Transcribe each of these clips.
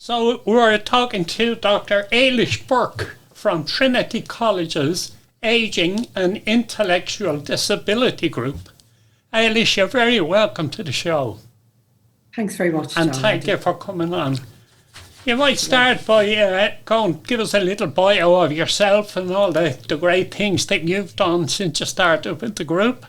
So we're talking to Dr. Eilish Burke from Trinity College's Aging and Intellectual Disability Group. Eilish, you're very welcome to the show. Thanks very much, John. And thank you for coming on. You might start by going give us a little bio of yourself and all the great things that you've done since you started with the group.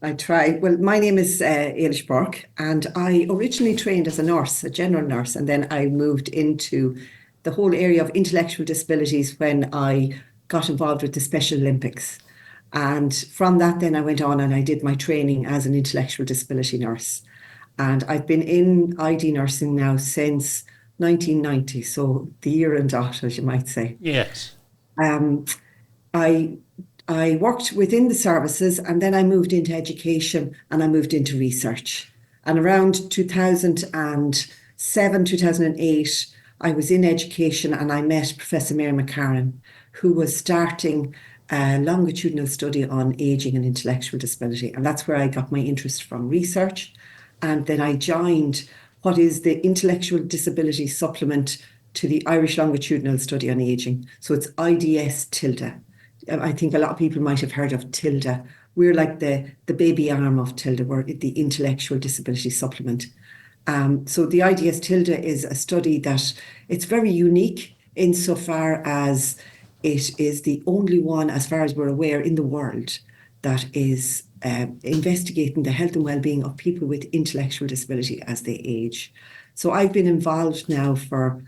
I try. Well, my name is Eilish Burke, and I originally trained as a nurse, a general nurse, and then I moved into the whole area of intellectual disabilities when I got involved with the Special Olympics. And from that, then I went on and I did my training as an intellectual disability nurse. And I've been in ID nursing now since 1990, so the year and dot, as you might say. Yes. I worked within the services, and then I moved into education and I moved into research. And around 2007, 2008, I was in education and I met Professor Mary McCarran, who was starting a longitudinal study on ageing and intellectual disability. And that's where I got my interest from research. And then I joined what is the intellectual disability supplement to the Irish longitudinal study on ageing. So it's IDS tilde. I think a lot of people might have heard of tilde. We're like the baby arm of tilde. We're the intellectual disability supplement. So the IDS tilde is a study that it's very unique insofar as it is the only one, as far as we're aware, in the world that is investigating the health and well-being of people with intellectual disability as they age. So I've been involved now for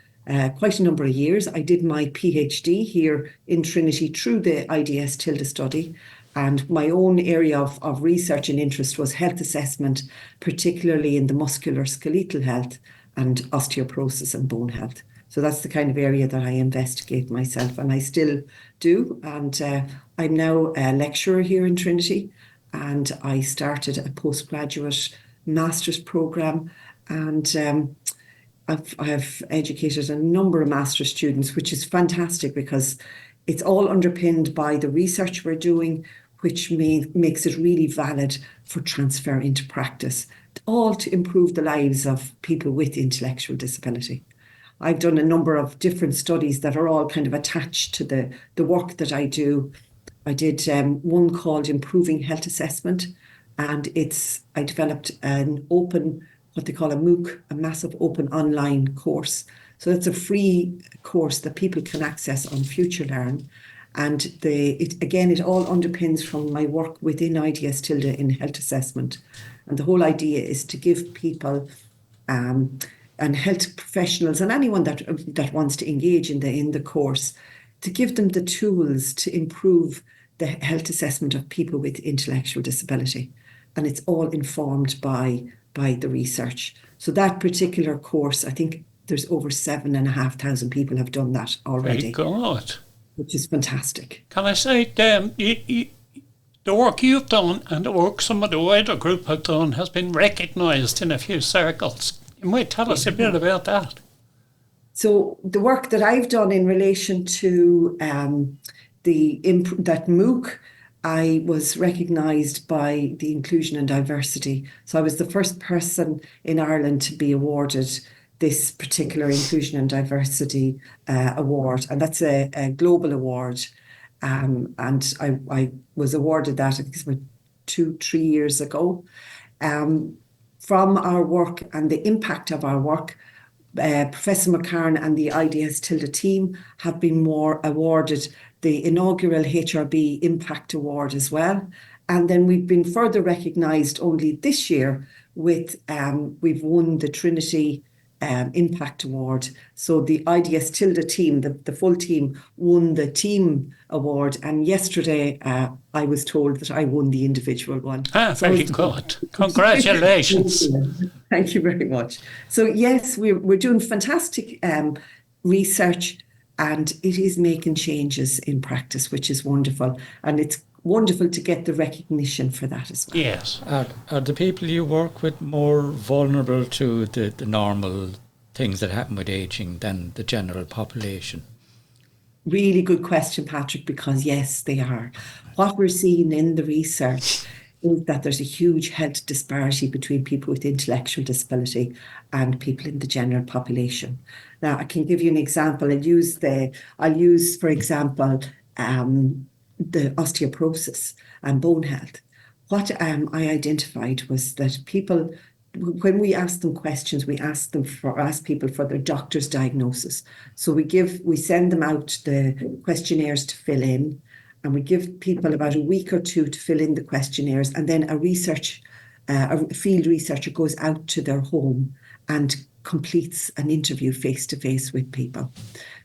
quite a number of years. I did my PhD here in Trinity through the IDS tilde study, and my own area of research and interest was health assessment, particularly in the musculoskeletal health and osteoporosis and bone health. So that's the kind of area that I investigate myself, and I still do. And I'm now a lecturer here in Trinity, and I started a postgraduate master's programme, and I've educated a number of master's students, which is fantastic because it's all underpinned by the research we're doing, which makes it really valid for transfer into practice, all to improve the lives of people with intellectual disability. I've done a number of different studies that are all kind of attached to the work that I do. I did one called Improving Health Assessment, and I developed an open, what they call a MOOC, a massive open online course. So it's a free course that people can access on FutureLearn. And it all underpins from my work within IDS tilde in health assessment. And the whole idea is to give people and health professionals and anyone that wants to engage in the course, to give them the tools to improve the health assessment of people with intellectual disability. And it's all informed by the research. So that particular course, I think there's over 7,500 people have done that already. Very good. Which is fantastic. Can I say, the work you've done and the work some of the wider group have done has been recognised in a few circles. You might tell us a bit about that. So the work that I've done in relation to that MOOC, I was recognised by the Inclusion and Diversity. So I was the first person in Ireland to be awarded this particular Inclusion and Diversity award. And that's a global award. And I was awarded that, I think it's about 2-3 years ago. From our work and the impact of our work, Professor McCarran and the IDS tilde team have been awarded the inaugural HRB Impact Award as well. And then we've been further recognised only this year with, we've won the Trinity Impact Award. So the IDS tilde team, the full team, won the team award. And yesterday I was told that I won the individual one. Very good. Congratulations. Thank you very much. So yes, we're doing fantastic research, and it is making changes in practice, which is wonderful. And it's wonderful to get the recognition for that as well. Yes. Are the people you work with more vulnerable to the normal things that happen with ageing than the general population? Really good question, Patrick, because yes, they are. What we're seeing in the research is that there's a huge health disparity between people with intellectual disability and people in the general population. Now, I can give you an example. I'll use, for example, the osteoporosis and bone health. What I identified was that people, when we ask them questions, we ask people for their doctor's diagnosis. So we send them out the questionnaires to fill in, and we give people about a week or two to fill in the questionnaires, and then a field researcher goes out to their home and completes an interview face-to-face with people.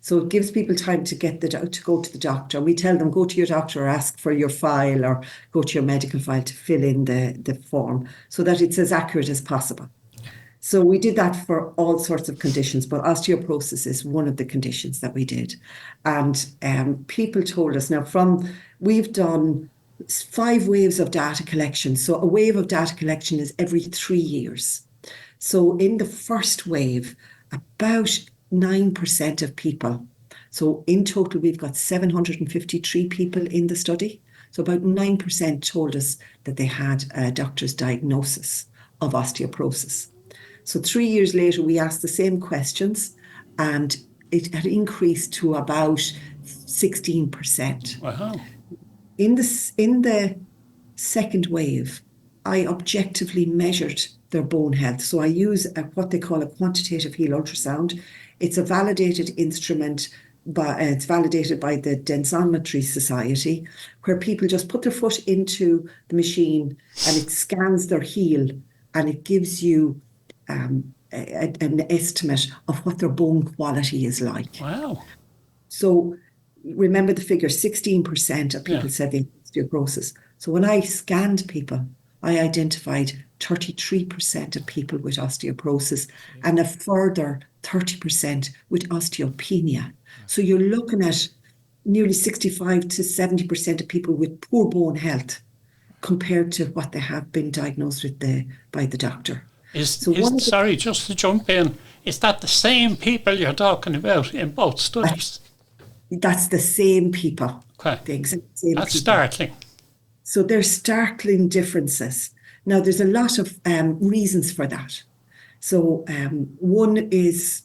So it gives people time to go to the doctor. And we tell them, go to your doctor or ask for your file or go to your medical file to fill in the form so that it's as accurate as possible. So we did that for all sorts of conditions, but osteoporosis is one of the conditions that we did. And people told us, we've done 5 waves of data collection. So a wave of data collection is every 3 years. So in the first wave, about 9% of people, so in total, we've got 753 people in the study. So about 9% told us that they had a doctor's diagnosis of osteoporosis. So 3 years later, we asked the same questions, and it had increased to about 16%. Wow. In the second wave, I objectively measured their bone health. So I use what they call a quantitative heel ultrasound. It's a validated instrument, it's validated by the Densitometry Society, where people just put their foot into the machine and it scans their heel and it gives you an estimate of what their bone quality is like. Wow. So remember the figure, 16% of people said they had osteoporosis. So when I scanned people, I identified 33% of people with osteoporosis and a further 30% with osteopenia. So you're looking at nearly 65 to 70% of people with poor bone health compared to what they have been diagnosed with by the doctor. Sorry, just to jump in, is that the same people you're talking about in both studies? That's the same people. Okay. The exact same That's people. startling. So there's startling differences. Now, there's a lot of reasons for that. So one is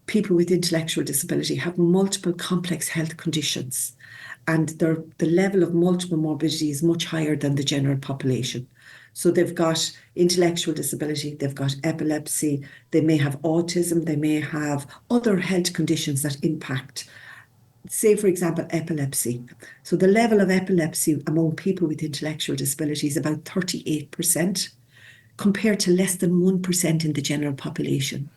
people with intellectual disability have multiple complex health conditions, and the level of multiple morbidity is much higher than the general population. So they've got intellectual disability, they've got epilepsy, they may have autism, they may have other health conditions that impact. Say, for example, epilepsy. So the level of epilepsy among people with intellectual disability is about 38%, compared to less than 1% in the general population.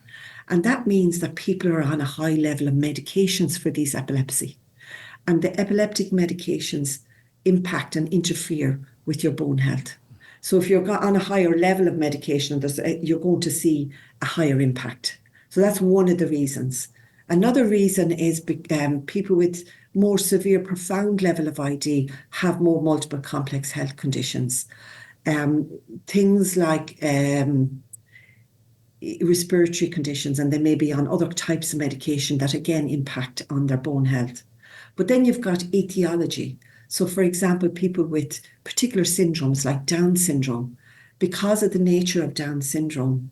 And that means that people are on a high level of medications for these epilepsy. And the epileptic medications impact and interfere with your bone health. So if you're on a higher level of medication, you're going to see a higher impact. So that's one of the reasons. Another reason is people with more severe, profound level of ID have more multiple complex health conditions. Things like respiratory conditions, and they may be on other types of medication that again impact on their bone health. But then you've got etiology. So for example, people with particular syndromes like Down syndrome, because of the nature of Down syndrome,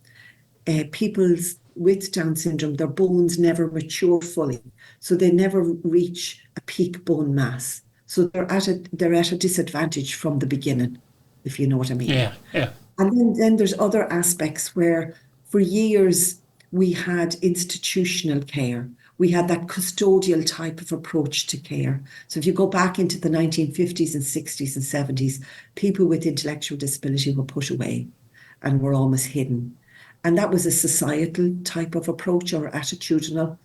people with Down syndrome, their bones never mature fully. So they never reach a peak bone mass. So they're at a disadvantage from the beginning, if you know what I mean. Yeah. And then there's other aspects where for years we had institutional care. We had that custodial type of approach to care. So if you go back into the 1950s and 60s and 70s, people with intellectual disability were put away and were almost hidden. And that was a societal type of approach or attitudinal.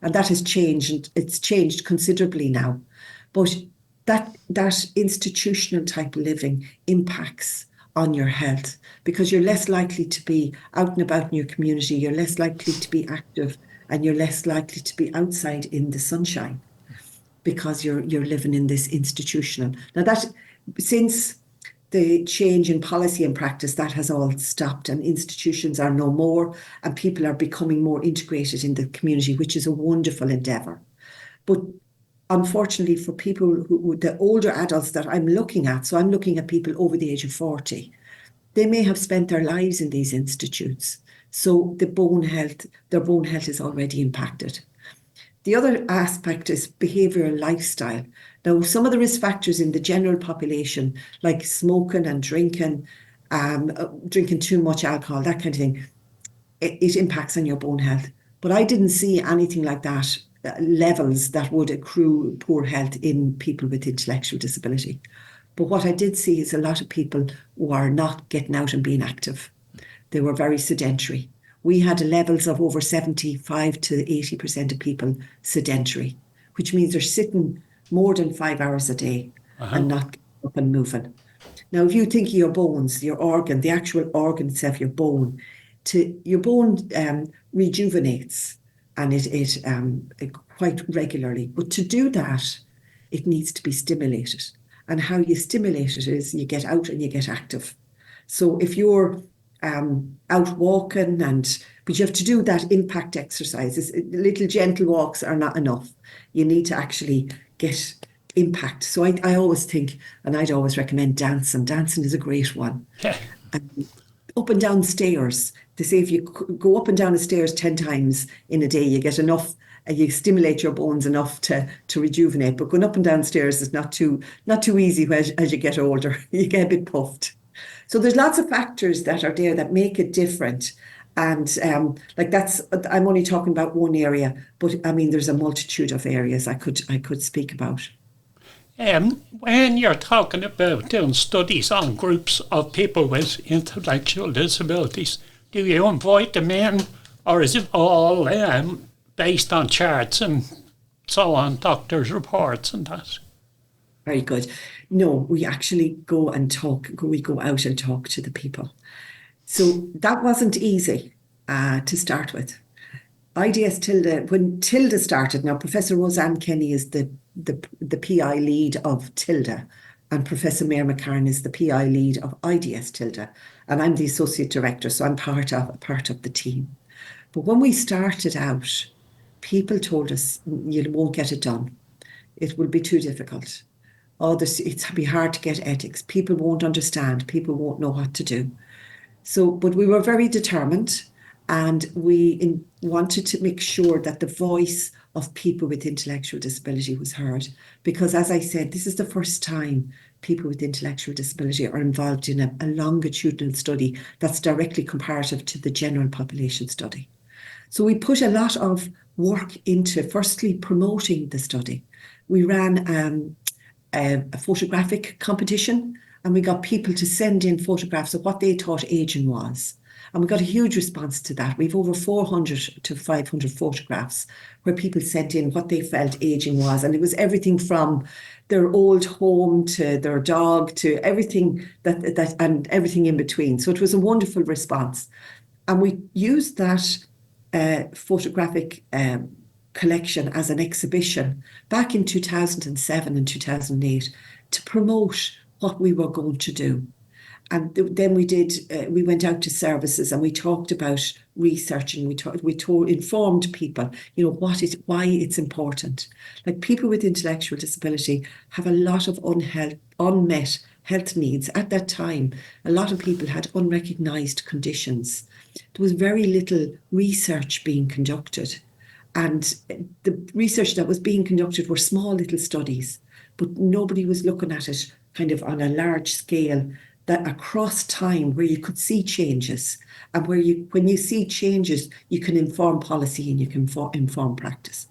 And that has changed, and it's changed considerably now. But that institutional type of living impacts on your health because you're less likely to be out and about in your community, you're less likely to be active, and you're less likely to be outside in the sunshine because you're living in this institutional. Now that, since the change in policy and practice, that has all stopped and institutions are no more and people are becoming more integrated in the community, which is a wonderful endeavour. But unfortunately for people the older adults that I'm looking at, so I'm looking at people over the age of 40, they may have spent their lives in these institutes. So their bone health is already impacted. The other aspect is behavioural lifestyle. Now, some of the risk factors in the general population, like smoking and drinking too much alcohol, that kind of thing, it impacts on your bone health. But I didn't see anything like that, levels that would accrue poor health in people with intellectual disability. But what I did see is a lot of people who are not getting out and being active. They were very sedentary. We had levels of over 75 to 80% of people sedentary, which means they're sitting more than 5 hours a day and not getting up and moving. Now, if you think of your bones, your organ, the actual organ itself, your bone rejuvenates, and it quite regularly. But to do that, it needs to be stimulated. And how you stimulate it is you get out and you get active. So if you're out walking, but you have to do that impact exercises. Little gentle walks are not enough. You need to actually get impact. So I always think, and I'd always recommend dancing. Dancing is a great one. Up and down stairs. They say if you go up and down the stairs 10 times in a day, you get enough, you stimulate your bones enough to rejuvenate. But going up and down stairs is not too easy as you get older. You get a bit puffed. So there's lots of factors that are there that make it different. And I'm only talking about one area, but I mean, there's a multitude of areas I could speak about. When you're talking about doing studies on groups of people with intellectual disabilities, do you invite them in, or is it all based on charts and so on, doctors' reports and that? Very good. No, we actually go and talk. We go out and talk to the people. So that wasn't easy to start with. IDS Tilda, when Tilda started, now Professor Roseanne Kenny is the PI lead of Tilda, and Professor Mary McCarran is the PI lead of IDS Tilda, and I'm the associate director, so I'm part of the team. But when we started out, people told us, you won't get it done. It will be too difficult. It'll be hard to get ethics. People won't understand. People won't know what to do. So, but we were very determined, and we wanted to make sure that the voice of people with intellectual disability was heard. Because as I said, this is the first time people with intellectual disability are involved in a longitudinal study that's directly comparative to the general population study. So we put a lot of work into firstly promoting the study. We ran a photographic competition, and we got people to send in photographs of what they thought ageing was. And we got a huge response to that. We've over 400 to 500 photographs where people sent in what they felt ageing was. And it was everything from their old home to their dog to everything that and everything in between. So it was a wonderful response. And we used that photographic collection as an exhibition back in 2007 and 2008 to promote what we were going to do. And then we went out to services and we talked about researching. We informed people, why it's important. Like, people with intellectual disability have a lot of unmet health needs. At that time, a lot of people had unrecognised conditions. There was very little research being conducted. And the research that was being conducted were small little studies, but nobody was looking at it kind of on a large scale, that across time, where you could see changes, and when you see changes, you can inform policy and you can inform practice.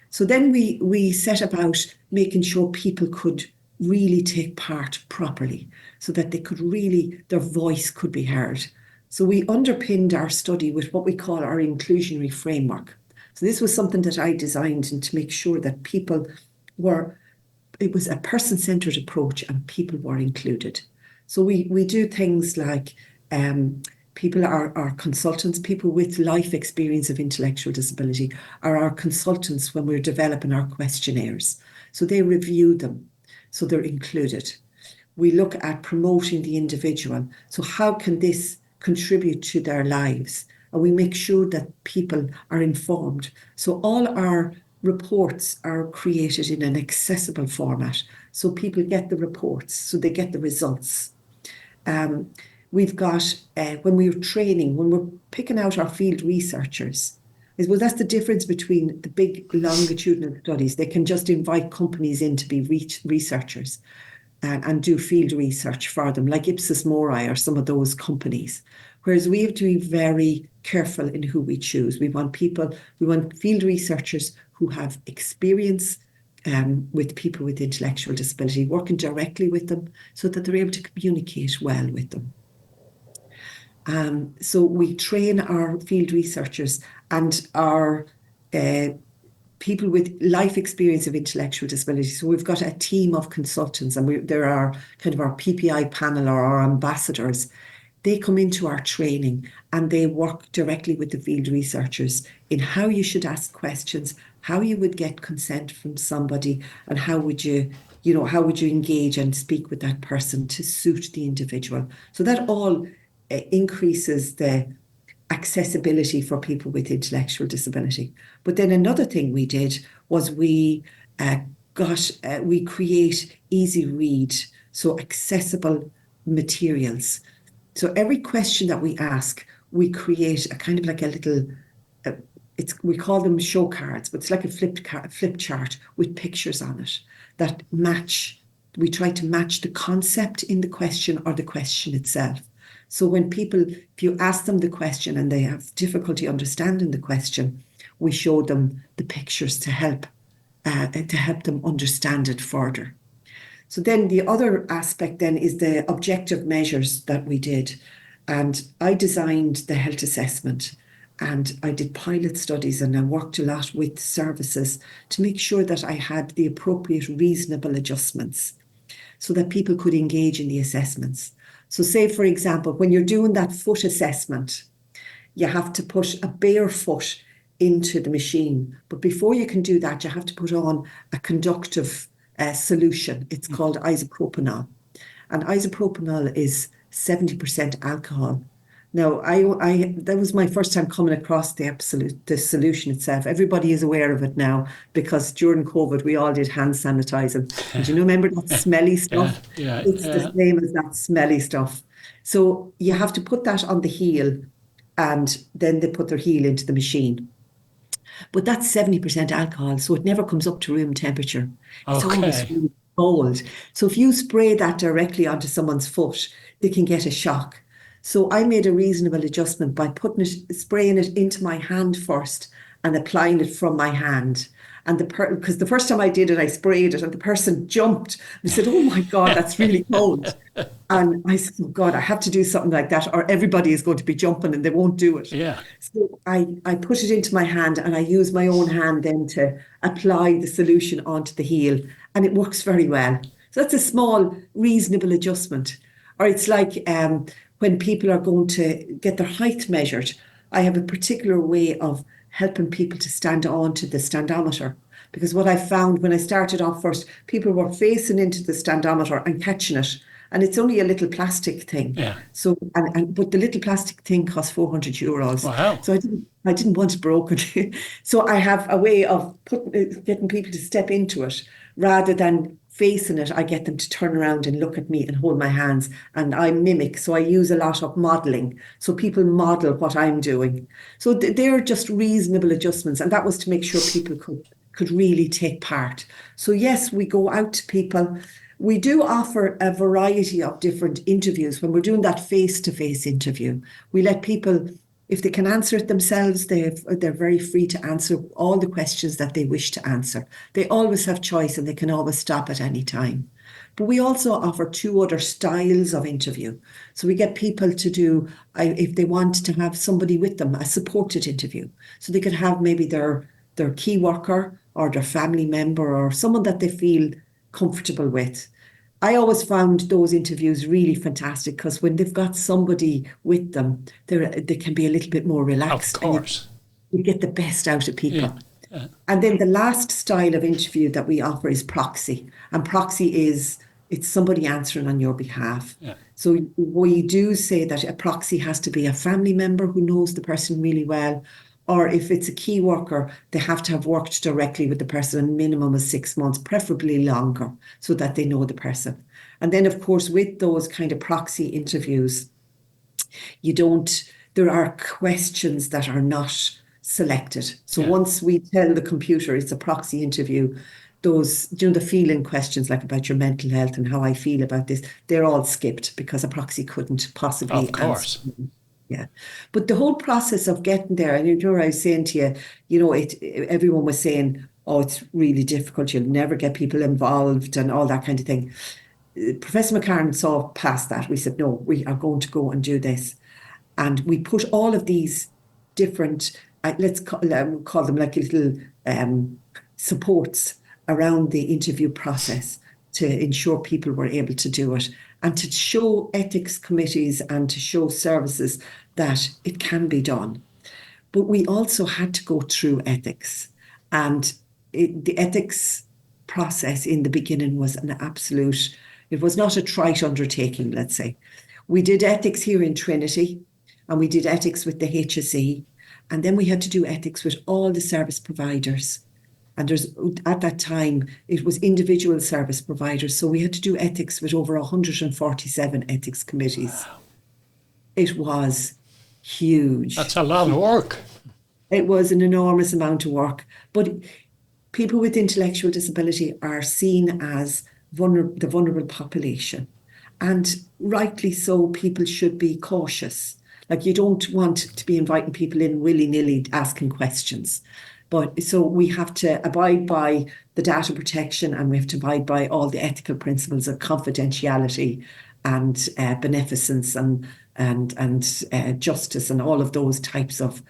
So then we set about making sure people could really take part properly, so that their voice could be heard. So we underpinned our study with what we call our inclusionary framework. So this was something that I designed, and to make sure that it was a person-centred approach and people were included. So we do things like people are our consultants. People with life experience of intellectual disability are our consultants when we're developing our questionnaires. So they review them, so they're included. We look at promoting the individual. So how can this contribute to their lives? And we make sure that people are informed. So all our reports are created in an accessible format. So people get the reports, so they get the results. We've got, when we're training, when we're picking out our field researchers, well, that's the difference between the big longitudinal studies. They can just invite companies in to be researchers and do field research for them, like Ipsos Mori or some of those companies. Whereas we have to be very careful in who we choose. We want field researchers who have experience with people with intellectual disability, working directly with them so that they're able to communicate well with them. So we train our field researchers and our people with life experience of intellectual disability. So we've got a team of consultants, and there are kind of our PPI panel or our ambassadors. They come into our training and they work directly with the field researchers in how you should ask questions, how you would get consent from somebody, and how would you engage and speak with that person to suit the individual. So that all increases the accessibility for people with intellectual disability. But then another thing we did was we create easy read, so accessible materials. So every question that we ask, we create a kind of like a little, we call them show cards, but it's like a flip chart with pictures on it that match. We try to match the concept in the question or the question itself. So when people, if you ask them the question and they have difficulty understanding the question, we show them the pictures to help them understand it further. So then the other aspect then is the objective measures that we did. And I designed the health assessment, and I did pilot studies, and I worked a lot with services to make sure that I had the appropriate reasonable adjustments so that people could engage in the assessments. So say, for example, when you're doing that foot assessment, you have to put a bare foot into the machine. But before you can do that, you have to put on a conductive solution. It's called isopropanol. And isopropanol is 70% alcohol. Now, that was my first time coming across the solution itself. Everybody is aware of it now because during COVID, we all did hand sanitizing. And you remember that smelly stuff? It's the same as that smelly stuff. So you have to put that on the heel, and then they put their heel into the machine. But that's 70% alcohol, so it never comes up to room temperature. It's always really cold. So if you spray that directly onto someone's foot, they can get a shock. So I made a reasonable adjustment by spraying it into my hand first and applying it from my hand. And because the first time I did it, I sprayed it and the person jumped and said, "Oh my God, that's really cold." And I said, "Oh God, I have to do something like that or everybody is going to be jumping and they won't do it." Yeah. So I put it into my hand and I use my own hand then to apply the solution onto the heel, and it works very well. So that's a small, reasonable adjustment. Or it's like when people are going to get their height measured, I have a particular way of helping people to stand on to the standometer. Because what I found when I started off first, people were facing into the standometer and catching it. And it's only a little plastic thing. Yeah. So, but the little plastic thing costs €400. Wow. So I didn't want it broken. So I have a way of getting people to step into it rather than facing it. I get them to turn around and look at me and hold my hands, and I mimic. So I use a lot of modeling. So people model what I'm doing. So they're just reasonable adjustments. And that was to make sure people could really take part. So yes, we go out to people. We do offer a variety of different interviews. When we're doing that face-to-face interview, we let people, if they can answer it themselves, they're very free to answer all the questions that they wish to answer. They always have choice and they can always stop at any time. But we also offer 2 other styles of interview. So we get people to do, if they want to have somebody with them, a supported interview. So they could have maybe their key worker or their family member or someone that they feel comfortable with. I always found those interviews really fantastic because when they've got somebody with them, they can be a little bit more relaxed. Of course. And you get the best out of people. Yeah. And then the last style of interview that we offer is proxy. And proxy it's somebody answering on your behalf. Yeah. So we do say that a proxy has to be a family member who knows the person really well, or if it's a key worker, they have to have worked directly with the person a minimum of 6 months, preferably longer, so that they know the person. And then, of course, with those kind of proxy interviews, there are questions that are not selected. So once we tell the computer it's a proxy interview, those, the feeling questions like about your mental health and how I feel about this, they're all skipped because a proxy couldn't possibly answer. Yeah. But the whole process of getting there, and I was saying to you, everyone was saying, oh, it's really difficult. You'll never get people involved and all that kind of thing. Professor McCarran saw past that. We said, no, we are going to go and do this. And we put all of these different, let's call them like little supports around the interview process to ensure people were able to do it, and to show ethics committees and to show services that it can be done. But we also had to go through ethics. And the ethics process in the beginning was it was not a trite undertaking, let's say. We did ethics here in Trinity, and we did ethics with the HSE, and then we had to do ethics with all the service providers. And at that time, it was individual service providers. So we had to do ethics with over 147 ethics committees. Wow. It was huge. That's a lot of work. It was an enormous amount of work. But people with intellectual disability are seen as the vulnerable population. And rightly so, people should be cautious. Like, you don't want to be inviting people in willy-nilly asking questions. But so we have to abide by the data protection, and we have to abide by all the ethical principles of confidentiality and beneficence and justice and all of those types of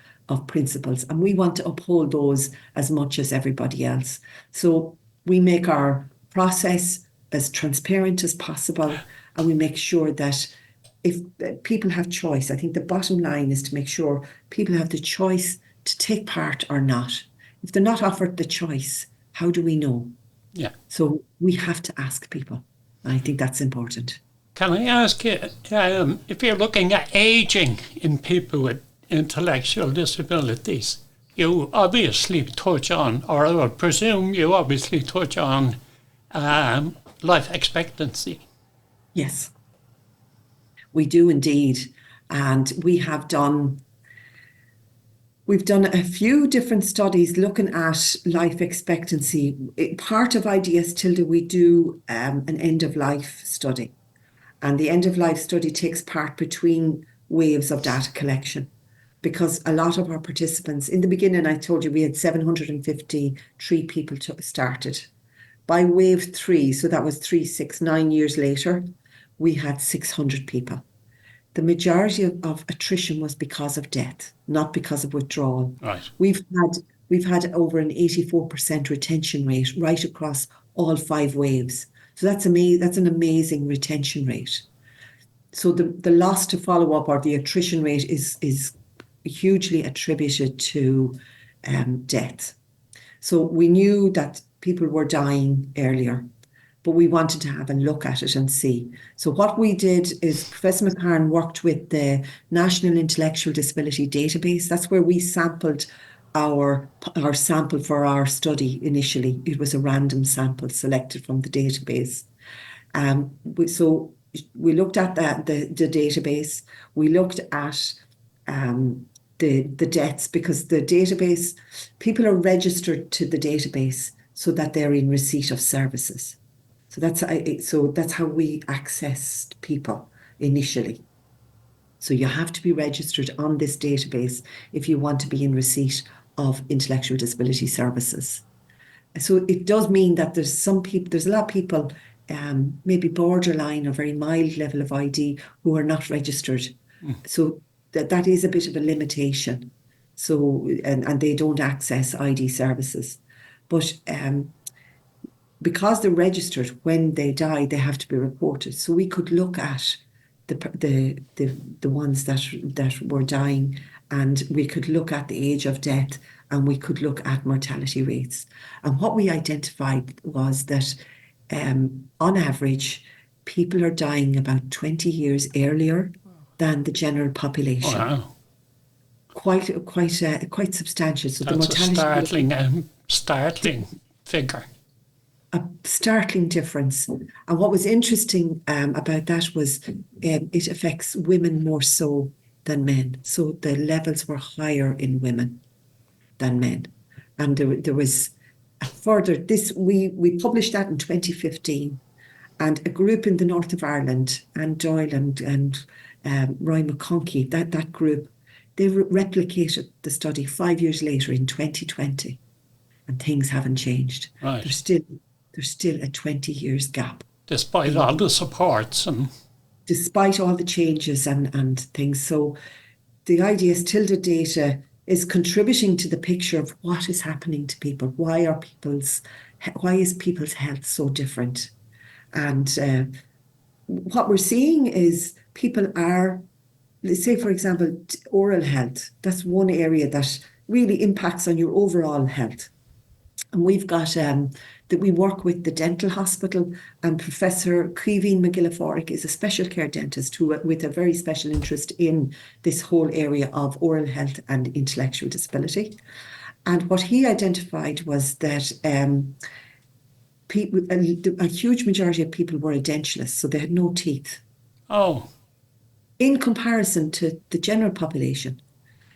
principles. And we want to uphold those as much as everybody else. So we make our process as transparent as possible, and we make sure that if people have choice, I think the bottom line is to make sure people have the choice to take part or not. If they're not offered the choice, how do we know? Yeah. So we have to ask people. And I think that's important. Can I ask you, if you're looking at aging in people with intellectual disabilities, you obviously touch on, or I would presume you obviously touch on life expectancy. Yes, we do indeed. And we've done a few different studies looking at life expectancy. Part of IDS Tilde, we do an end-of-life study. And the end-of-life study takes part between waves of data collection, because a lot of our participants, in the beginning, I told you we had 753 people started. By wave 3, so that was 3, 6, 9 years later, we had 600 people. The majority of attrition was because of death, not because of withdrawal. Right. We've had over an 84% retention rate right across all 5 waves. So that's an amazing retention rate. So the loss to follow up, or the attrition rate, is hugely attributed to death. So we knew that people were dying earlier, but we wanted to have a look at it and see. So what we did is Professor McCarran worked with the National Intellectual Disability Database. That's where we sampled our sample for our study initially. It was a random sample selected from the database. So we looked at the database. We looked at the deaths, because the database, people are registered to the database so that they're in receipt of services. So that's how we accessed people initially. So you have to be registered on this database if you want to be in receipt of intellectual disability services. So it does mean that there's a lot of people, maybe borderline or very mild level of ID, who are not registered. So that is a bit of a limitation. So and they don't access ID services. But because they're registered, when they die, they have to be reported. So we could look at the ones that were dying, and we could look at the age of death, and we could look at mortality rates. And what we identified was that on average, people are dying about 20 years earlier than the general population. Wow. quite substantial. So the That's a mortality, startling figure. a startling difference. And what was interesting about that was it affects women more so than men. So the levels were higher in women than men. And there was a further, we published that in 2015. And a group in the north of Ireland, Anne Doyle and Roy McConkie, that group, they replicated the study 5 years later in 2020, and things haven't changed. Right. There's still a 20 years gap. Despite all the supports and despite all the changes and things. So the idea is till the data is contributing to the picture of what is happening to people. Why is people's health so different? And what we're seeing is people are, let's say, for example, oral health. That's one area that really impacts on your overall health. And we've got that we work with the dental hospital, and Professor Caoimhín McGillivorick is a special care dentist with a very special interest in this whole area of oral health and intellectual disability. And what he identified was that a huge majority of people were edentulous, so they had no teeth. Oh. In comparison to the general population.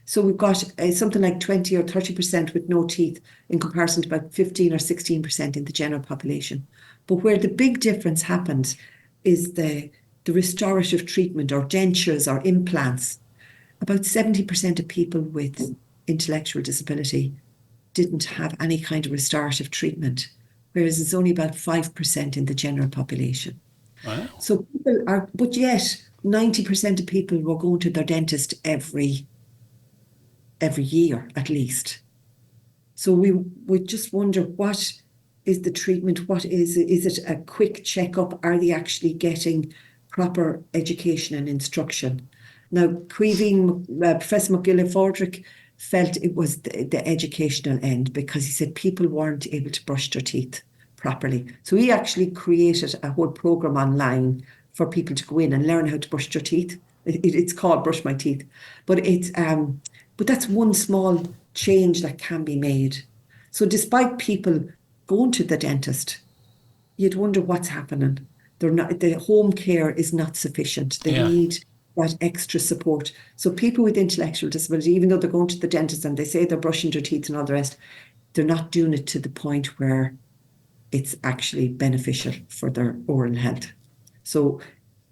So we've got something like 20 or 30% with no teeth in comparison to about 15 or 16% in the general population. But where the big difference happens is the restorative treatment or dentures or implants. About 70% of people with intellectual disability didn't have any kind of restorative treatment, whereas it's only about 5% in the general population. Wow. So people are, but yet 90% of people were going to their dentist every year at least. So we just wonder, what is the treatment? What is it a quick checkup? Are they actually getting proper education and instruction? Now, Professor McGillivorick felt it was the educational end, because he said people weren't able to brush their teeth properly. So he actually created a whole program online for people to go in and learn how to brush their teeth. It's called Brush My Teeth, but but that's one small change that can be made. So despite people going to the dentist, you'd wonder what's happening. The home care is not sufficient. They need that extra support. So people with intellectual disability, even though they're going to the dentist and they say they're brushing their teeth and all the rest, they're not doing it to the point where it's actually beneficial for their oral health. So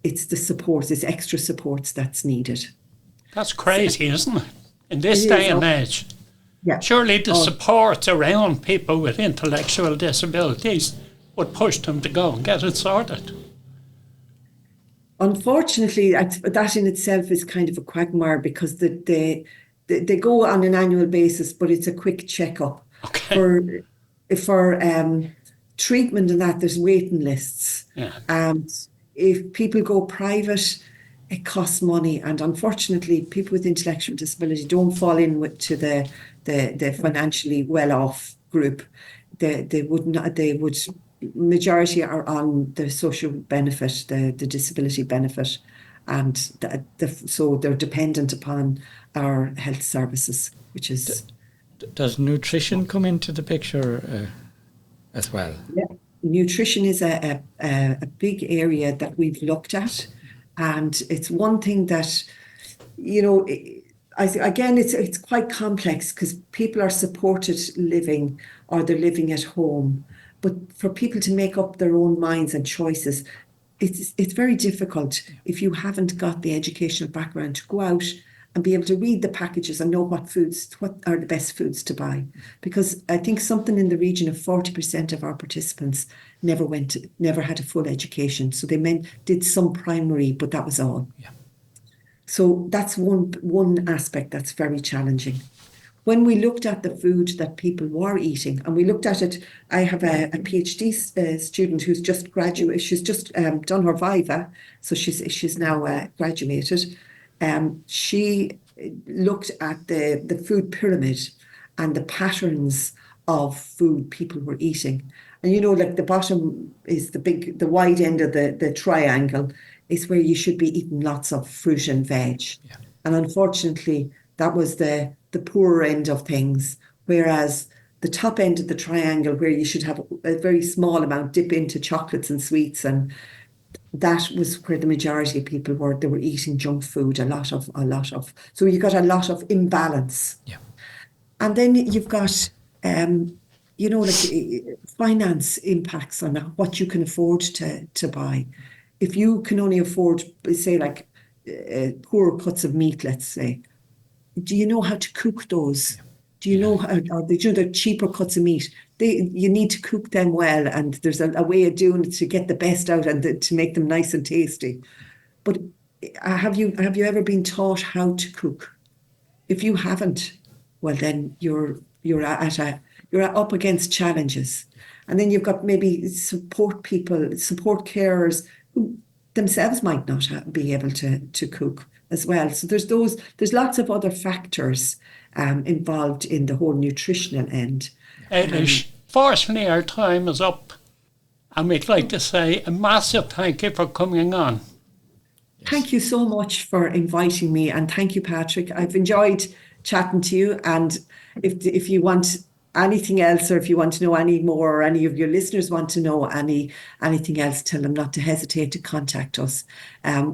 it's the supports, it's extra supports that's needed. That's crazy, isn't it? In this day and age. Yeah. Surely the support around people with intellectual disabilities would push them to go and get it sorted. Unfortunately, that in itself is kind of a quagmire, because they go on an annual basis, but it's a quick checkup. Okay. For treatment and that, there's waiting lists. Yeah. If people go private, it costs money, and unfortunately, people with intellectual disability don't fall in to the financially well-off group. They would. Majority are on the social benefit, the disability benefit, and so they're dependent upon our health services, which is. Does nutrition come into the picture as well? Yeah, nutrition is a big area that we've looked at, and it's one thing that, again, it's quite complex, because people are supported living, or they're living at home. But for people to make up their own minds and choices, it's very difficult if you haven't got the educational background to go out and be able to read the packages and know what are the best foods to buy. Because I think something in the region of 40% of our participants never had a full education. So they did some primary, but that was all. Yeah. So that's one aspect that's very challenging. When we looked at the food that people were eating, and we looked at it, I have a PhD student who's just graduated. She's just done her Viva, so she's now graduated. She looked at the food pyramid and the patterns of food people were eating. And like the bottom is the wide end of the triangle is where you should be eating lots of fruit and veg. Yeah. And unfortunately, That was the poorer end of things. Whereas the top end of the triangle, where you should have a very small amount dip into chocolates and sweets, and that was where the majority of people were. They were eating junk food, a lot of. So you got a lot of imbalance. Yeah. And then you've got, like finance impacts on what you can afford to buy. If you can only afford, say, like poor cuts of meat, let's say, do you know how to cook those? Do you know how, or the cheaper cuts of meat? You need to cook them well, and there's a way of doing it to get the best out and to make them nice and tasty. But have you ever been taught how to cook? If you haven't, well, then you're up against challenges. And then you've got maybe support carers who themselves might not be able to cook as well. So there's lots of other factors involved in the whole nutritional end. Eilish, fortunately our time is up, and we'd like to say a massive thank you for coming on. Thank you so much for inviting me, and thank you, Patrick. I've enjoyed chatting to you, and if you want anything else, or if you want to know any more, or any of your listeners want to know anything else, tell them not to hesitate to contact us.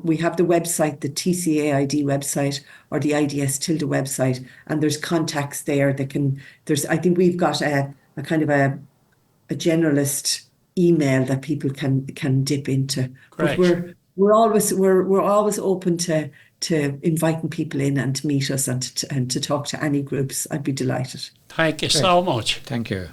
We have the website, the TCAID website, or the IDS Tilda website, and there's contacts there. I think we've got a kind of a generalist email that people can dip into. Great. But we're always open to inviting people in and to meet us and to talk to any groups. I'd be delighted. Thank you so much. Thank you.